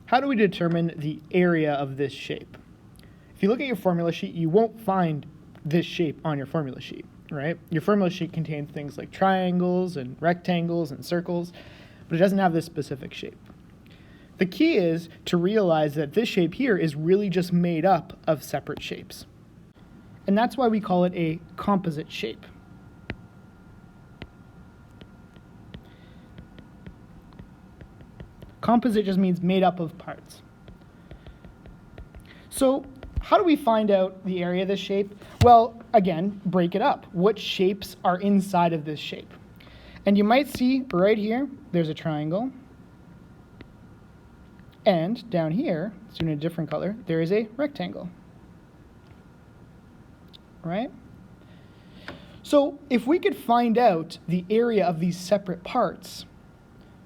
How do we determine the area of this shape? If you look at your formula sheet, you won't find this shape on your formula sheet, right? Your formula sheet contains things like triangles and rectangles and circles, but it doesn't have this specific shape. The key is to realize that this shape here is really just made up of separate shapes. And that's why we call it a composite shape. Composite just means made up of parts. So how do we find out the area of this shape? Well, again, break it up. What shapes are inside of this shape? And you might see right here, there's a triangle. And down here, it's in a different color, there is a rectangle. Right? So if we could find out the area of these separate parts,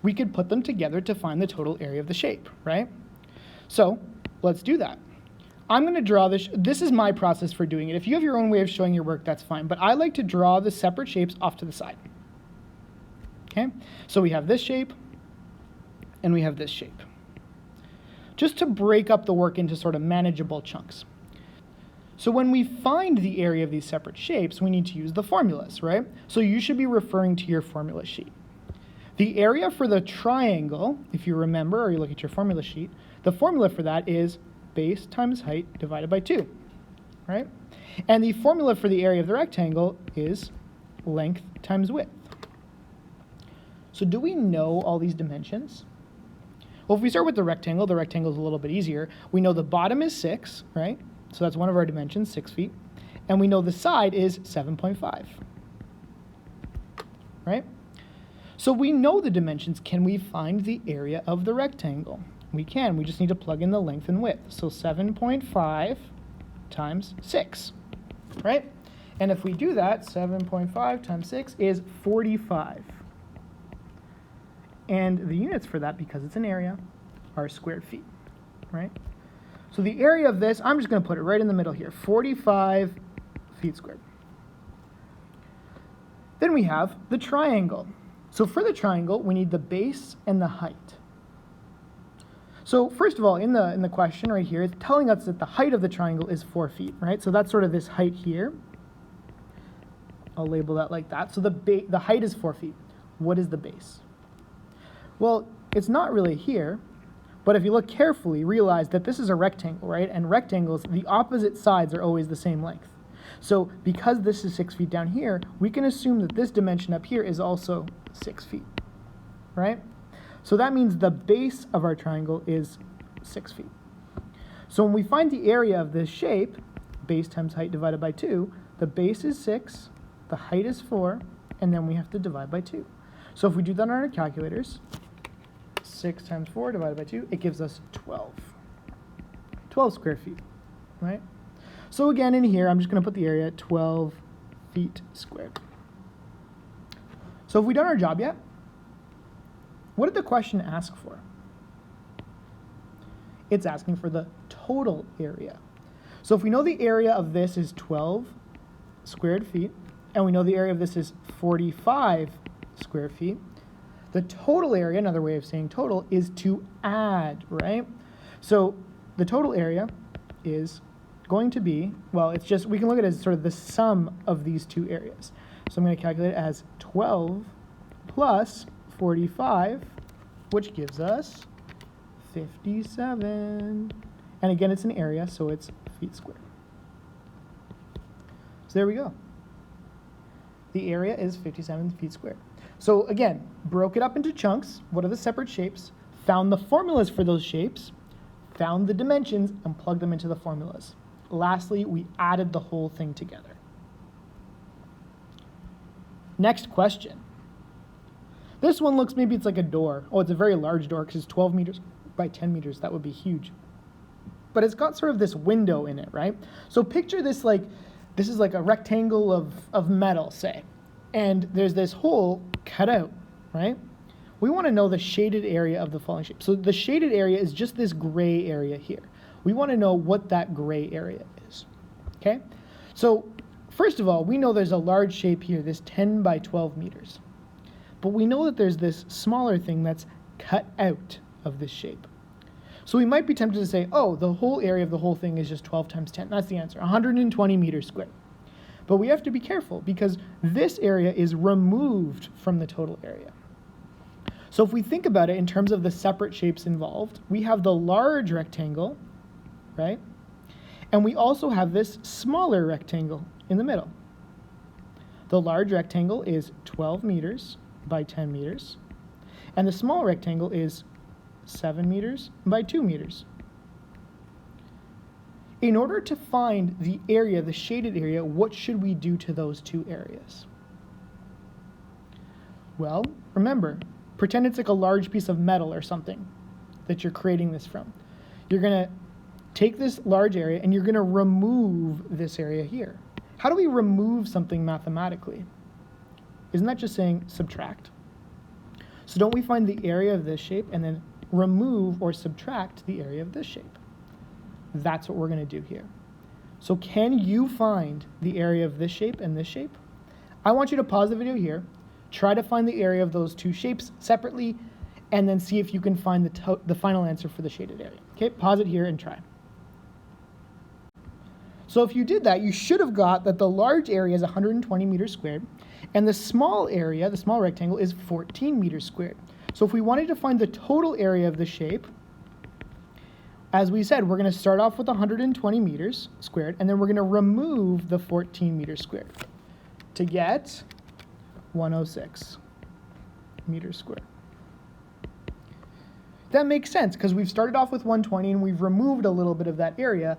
we could put them together to find the total area of the shape, right? So let's do that. I'm going to draw this. This is my process for doing it. If you have your own way of showing your work, that's fine. But I like to draw the separate shapes off to the side. Okay? So we have this shape, and we have this shape. Just to break up the work into sort of manageable chunks. So when we find the area of these separate shapes, we need to use the formulas, right? So you should be referring to your formula sheet. The area for the triangle, if you remember, or you look at your formula sheet, the formula for that is base times height divided by 2, right? And the formula for the area of the rectangle is length times width. So do we know all these dimensions? Well, if we start with the rectangle is a little bit easier. We know the bottom is 6, right? So that's one of our dimensions, 6 feet. And we know the side is 7.5, right? So we know the dimensions. Can we find the area of the rectangle? We can. We just need to plug in the length and width. So 7.5 times 6, right? And if we do that, 7.5 times 6 is 45. And the units for that, because it's an area, are square feet, right? So the area of this, I'm just going to put it right in the middle here, 45 feet squared. Then we have the triangle. So for the triangle, we need the base and the height. So first of all, in the question right here, it's telling us that the height of the triangle is 4 feet, right? So that's sort of this height here. I'll label that like that. So the height is 4 feet. What is the base? Well, it's not really here, but if you look carefully, realize that this is a rectangle, right? And rectangles, the opposite sides are always the same length. So because this is 6 feet down here, we can assume that this dimension up here is also 6 feet, right? So that means the base of our triangle is 6 feet. So when we find the area of this shape, base times height divided by 2, the base is 6, the height is 4, and then we have to divide by 2. So if we do that on our calculators, 6 times 4 divided by 2, it gives us 12. 12 square feet, right? So again, in here, I'm just going to put the area at 12 feet squared. So have we done our job yet? What did the question ask for? It's asking for the total area. So if we know the area of this is 12 squared feet, and we know the area of this is 45 square feet, the total area, another way of saying total, is to add, right? So the total area is going to be, well, it's just, we can look at it as sort of the sum of these two areas. So I'm going to calculate it as 12 plus 45, which gives us 57. And again, it's an area, so it's feet squared. So there we go. The area is 57 feet squared. So again, broke it up into chunks. What are the separate shapes? Found the formulas for those shapes, found the dimensions, and plugged them into the formulas. Lastly, we added the whole thing together. Next question. This one looks, maybe it's like a door. Oh, it's a very large door because it's 12 meters by 10 meters. That would be huge. But it's got sort of this window in it, right? So picture this like, this is like a rectangle of metal, say. And there's this hole cut out, right? We want to know the shaded area of the following shape. So the shaded area is just this gray area here. We want to know what that gray area is, okay? So first of all, we know there's a large shape here, this 10 by 12 meters. But we know that there's this smaller thing that's cut out of this shape. So we might be tempted to say, oh, the whole area of the whole thing is just 12 times 10. That's the answer, 120 meters squared. But we have to be careful because this area is removed from the total area. So if we think about it in terms of the separate shapes involved, we have the large rectangle, right? And we also have this smaller rectangle in the middle. The large rectangle is 12 meters by 10 meters, and the small rectangle is 7 meters by 2 meters. In order to find the area, the shaded area, what should we do to those two areas? Well, remember, pretend it's like a large piece of metal or something that you're creating this from. You're going to take this large area and you're going to remove this area here. How do we remove something mathematically? Isn't that just saying subtract? So don't we find the area of this shape and then remove or subtract the area of this shape? That's what we're going to do here. So can you find the area of this shape and this shape? I want you to pause the video here, try to find the area of those two shapes separately, and then see if you can find the final answer for the shaded area. Okay, pause it here and try. So if you did that, you should have got that the large area is 120 meters squared, and the small area, the small rectangle, is 14 meters squared. So if we wanted to find the total area of the shape, as we said, we're going to start off with 120 meters squared, and then we're going to remove the 14 meters squared to get 106 meters squared. That makes sense because we've started off with 120 and we've removed a little bit of that area.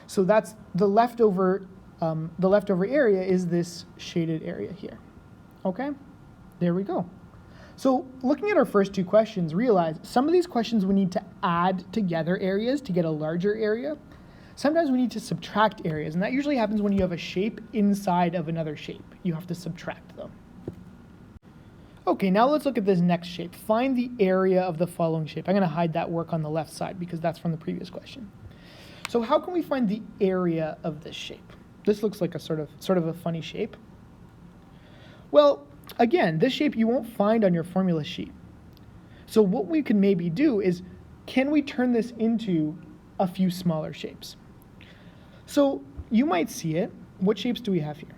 So that's the leftover area is this shaded area here. Okay, there we go. So looking at our first two questions, realize some of these questions we need to add together areas to get a larger area. Sometimes we need to subtract areas, and that usually happens when you have a shape inside of another shape. You have to subtract them. Okay, now let's look at this next shape. Find the area of the following shape. I'm going to hide that work on the left side because that's from the previous question. So how can we find the area of this shape? This looks like a sort of a funny shape. Well, again, this shape you won't find on your formula sheet. So what we can maybe do is, can we turn this into a few smaller shapes? So you might see it. What shapes do we have here?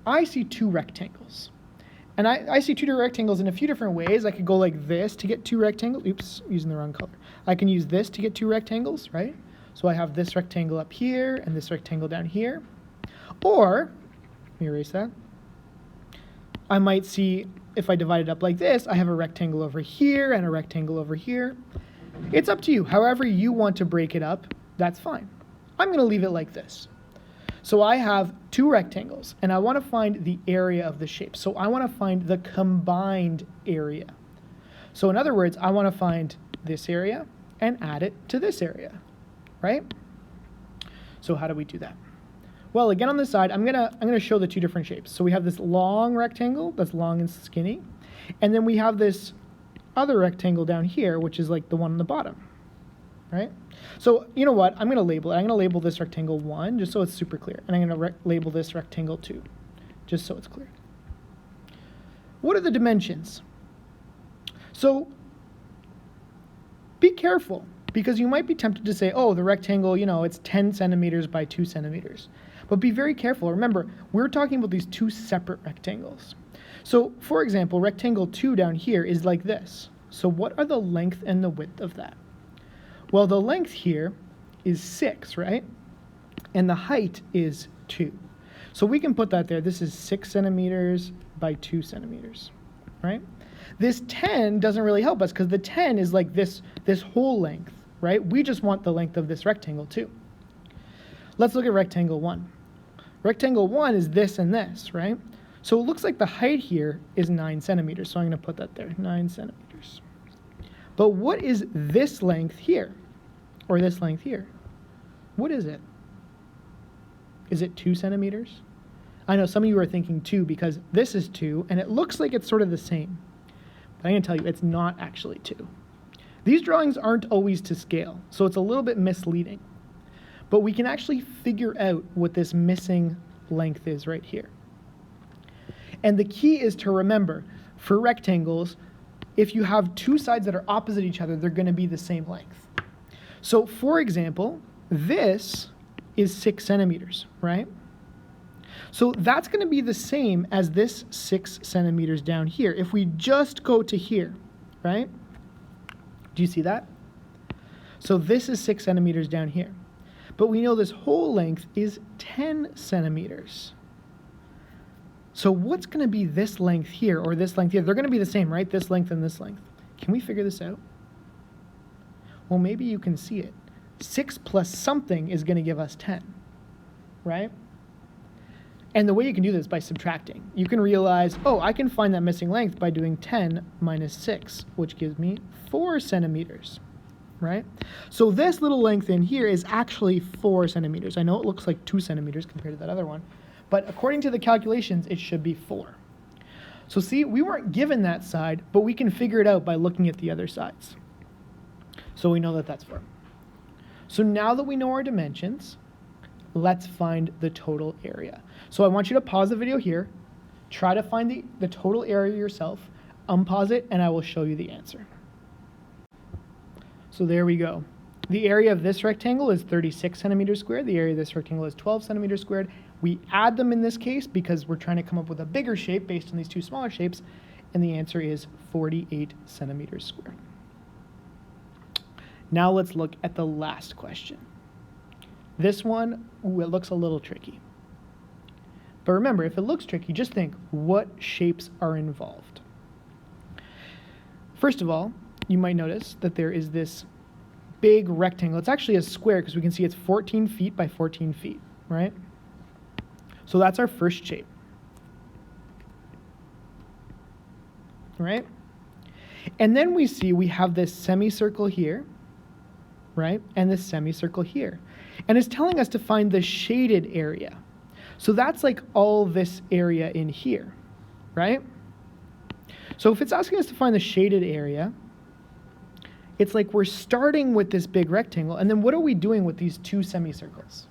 I see two rectangles. And I see two rectangles in a few different ways. I could go like this to get two rectangles. Oops, using the wrong color. I can use this to get two rectangles, right? So I have this rectangle up here and this rectangle down here. Or, let me erase that. I might see, if I divide it up like this, I have a rectangle over here and a rectangle over here. It's up to you. However you want to break it up, that's fine. I'm going to leave it like this. So I have two rectangles, and I want to find the area of the shape. So I want to find the combined area. So in other words, I want to find this area and add it to this area, right? So how do we do that? Well, again, on this side, I'm gonna show the two different shapes. So we have this long rectangle that's long and skinny, and then we have this other rectangle down here, which is like the one on the bottom, right? So you know what? I'm gonna label it. I'm gonna label this rectangle 1, just so it's super clear, and I'm gonna label this rectangle 2, just so it's clear. What are the dimensions? So be careful, because you might be tempted to say, oh, the rectangle, you know, it's 10 centimeters by 2 centimeters. But be very careful. Remember, we're talking about these two separate rectangles. So, for example, rectangle 2 down here is like this. So what are the length and the width of that? Well, the length here is 6, right? And the height is 2. So we can put that there. This is 6 centimeters by 2 centimeters, right? This 10 doesn't really help us because the 10 is like this whole length, right? We just want the length of this rectangle too. Let's look at rectangle 1. Rectangle 1 is this and this, right? So it looks like the height here is 9 centimeters. So I'm going to put that there, 9 centimeters. But what is this length here? Or this length here? What is it? Is it 2 centimeters? I know some of you are thinking 2 because this is 2 and it looks like it's sort of the same. But I'm going to tell you, it's not actually 2. These drawings aren't always to scale, so it's a little bit misleading. But we can actually figure out what this missing length is right here. And the key is to remember, for rectangles, if you have two sides that are opposite each other, they're going to be the same length. So for example, this is 6 centimeters, right? So that's going to be the same as this 6 centimeters down here. If we just go to here, right? Do you see that? So this is 6 centimeters down here. But we know this whole length is 10 centimeters. So what's going to be this length here or this length here? They're going to be the same, right? This length and this length. Can we figure this out? Well, maybe you can see it. 6 plus something is going to give us 10, right? And the way you can do this is by subtracting. You can realize, oh, I can find that missing length by doing 10 minus 6, which gives me 4 centimeters, right? So this little length in here is actually 4 centimeters. I know it looks like 2 centimeters compared to that other one, but according to the calculations, it should be 4. So see, we weren't given that side, but we can figure it out by looking at the other sides. So we know that that's 4. So now that we know our dimensions, let's find the total area. So I want you to pause the video here, try to find the total area yourself, unpause it, and I will show you the answer. So there we go. The area of this rectangle is 36 centimeters squared. The area of this rectangle is 12 centimeters squared. We add them in this case because we're trying to come up with a bigger shape based on these two smaller shapes, and the answer is 48 centimeters squared. Now let's look at the last question. This one, it looks a little tricky. But remember, if it looks tricky, just think, what shapes are involved? First of all, you might notice that there is this big rectangle. It's actually a square because we can see it's 14 feet by 14 feet, right? So that's our first shape, right? And then we see we have this semicircle here, right? And this semicircle here. And it's telling us to find the shaded area. So that's like all this area in here, right? So if it's asking us to find the shaded area, it's like we're starting with this big rectangle, and then what are we doing with these two semicircles?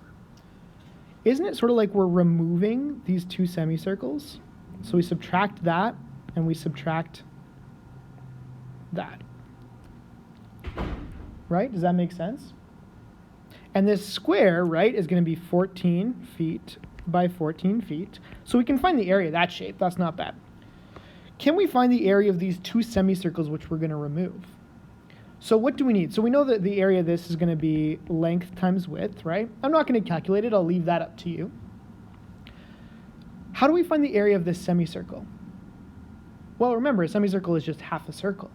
Isn't it sort of like we're removing these two semicircles? So we subtract that, and we subtract that. Right? Does that make sense? And this square, right, is going to be 14 feet by 14 feet. So we can find the area of that shape. That's not bad. Can we find the area of these two semicircles which we're going to remove? So what do we need? So we know that the area of this is going to be length times width, right? I'm not going to calculate it. I'll leave that up to you. How do we find the area of this semicircle? Well, remember, a semicircle is just half a circle.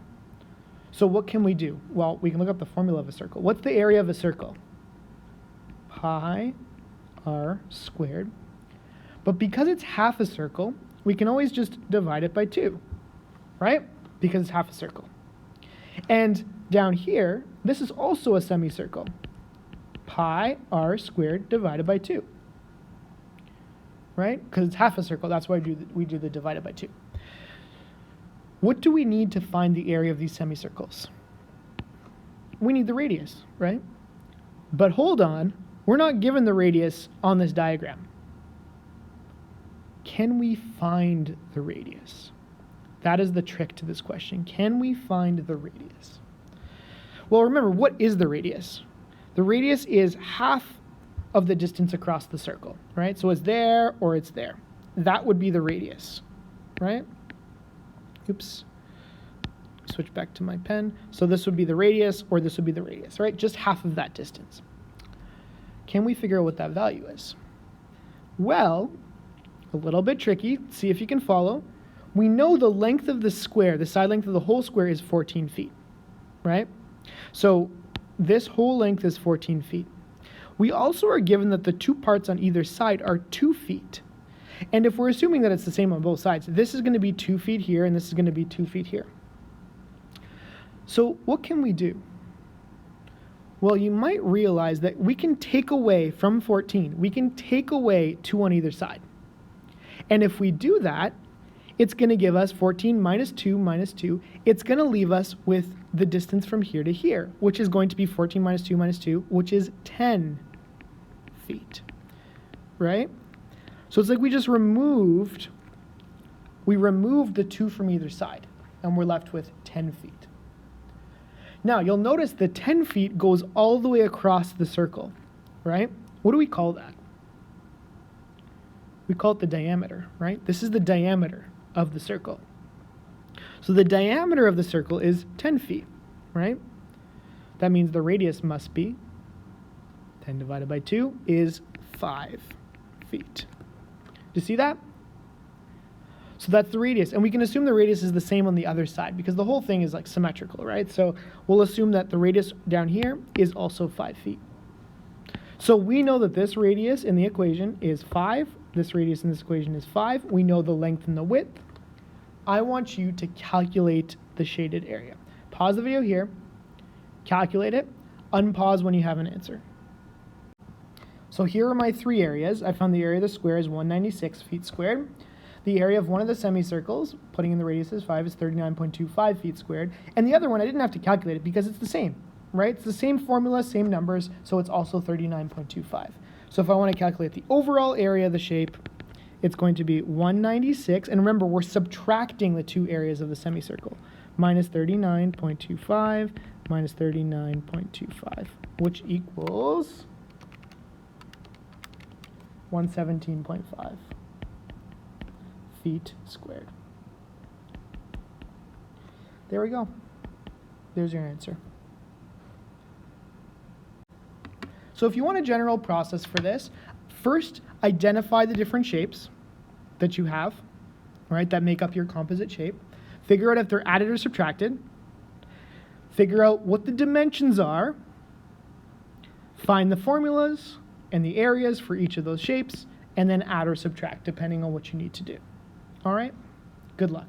So what can we do? Well, we can look up the formula of a circle. What's the area of a circle? Pi r squared. But because it's half a circle, we can always just divide it by 2, right? Because it's half a circle. And down here, this is also a semicircle. Pi r squared divided by 2, right? Because it's half a circle, that's why we do the divided by 2. What do we need to find the area of these semicircles? We need the radius, right? But hold on, we're not given the radius on this diagram. Can we find the radius? That is the trick to this question. Can we find the radius? Well, remember, what is the radius? The radius is half of the distance across the circle, right? So it's there or it's there. That would be the radius, right? Oops. Switch back to my pen. So this would be the radius or this would be the radius, right? Just half of that distance. Can we figure out what that value is? Well, a little bit tricky. See if you can follow. We know the length of the square, the side length of the whole square is 14 feet, right? So this whole length is 14 feet. We also are given that the two parts on either side are 2 feet. And if we're assuming that it's the same on both sides, this is going to be 2 feet here and this is going to be 2 feet here. So what can we do? Well, you might realize that we can take away from 14, we can take away 2 on either side. And if we do that, it's going to give us 14 minus 2 minus 2. It's going to leave us with the distance from here to here, which is going to be 14 minus 2 minus 2, which is 10 feet, right? So it's like we just removed the 2 from either side, and we're left with 10 feet. Now, you'll notice the 10 feet goes all the way across the circle, right? What do we call that? We call it the diameter, right? This is the diameter of the circle. So the diameter of the circle is 10 feet, right? That means the radius must be 10 divided by 2 is 5 feet. Do you see that? So that's the radius. And we can assume the radius is the same on the other side because the whole thing is like symmetrical, right? So we'll assume that the radius down here is also 5 feet. So we know that this radius in the equation is 5. This radius in this equation is 5. We know the length and the width. I want you to calculate the shaded area. Pause the video here, calculate it, unpause when you have an answer. So here are my 3 areas. I found the area of the square is 196 feet squared. The area of one of the semicircles, putting in the radius as 5, is 39.25 feet squared. And the other one, I didn't have to calculate it because it's the same, right? It's the same formula, same numbers, so it's also 39.25. So if I want to calculate the overall area of the shape, it's going to be 196. And remember, we're subtracting the 2 areas of the semicircle. Minus 39.25 minus 39.25, which equals 117.5. feet squared. There we go. There's your answer. So if you want a general process for this, first identify the different shapes that you have, right, that make up your composite shape. Figure out if they're added or subtracted. Figure out what the dimensions are. Find the formulas and the areas for each of those shapes, and then add or subtract depending on what you need to do. All right? Good luck.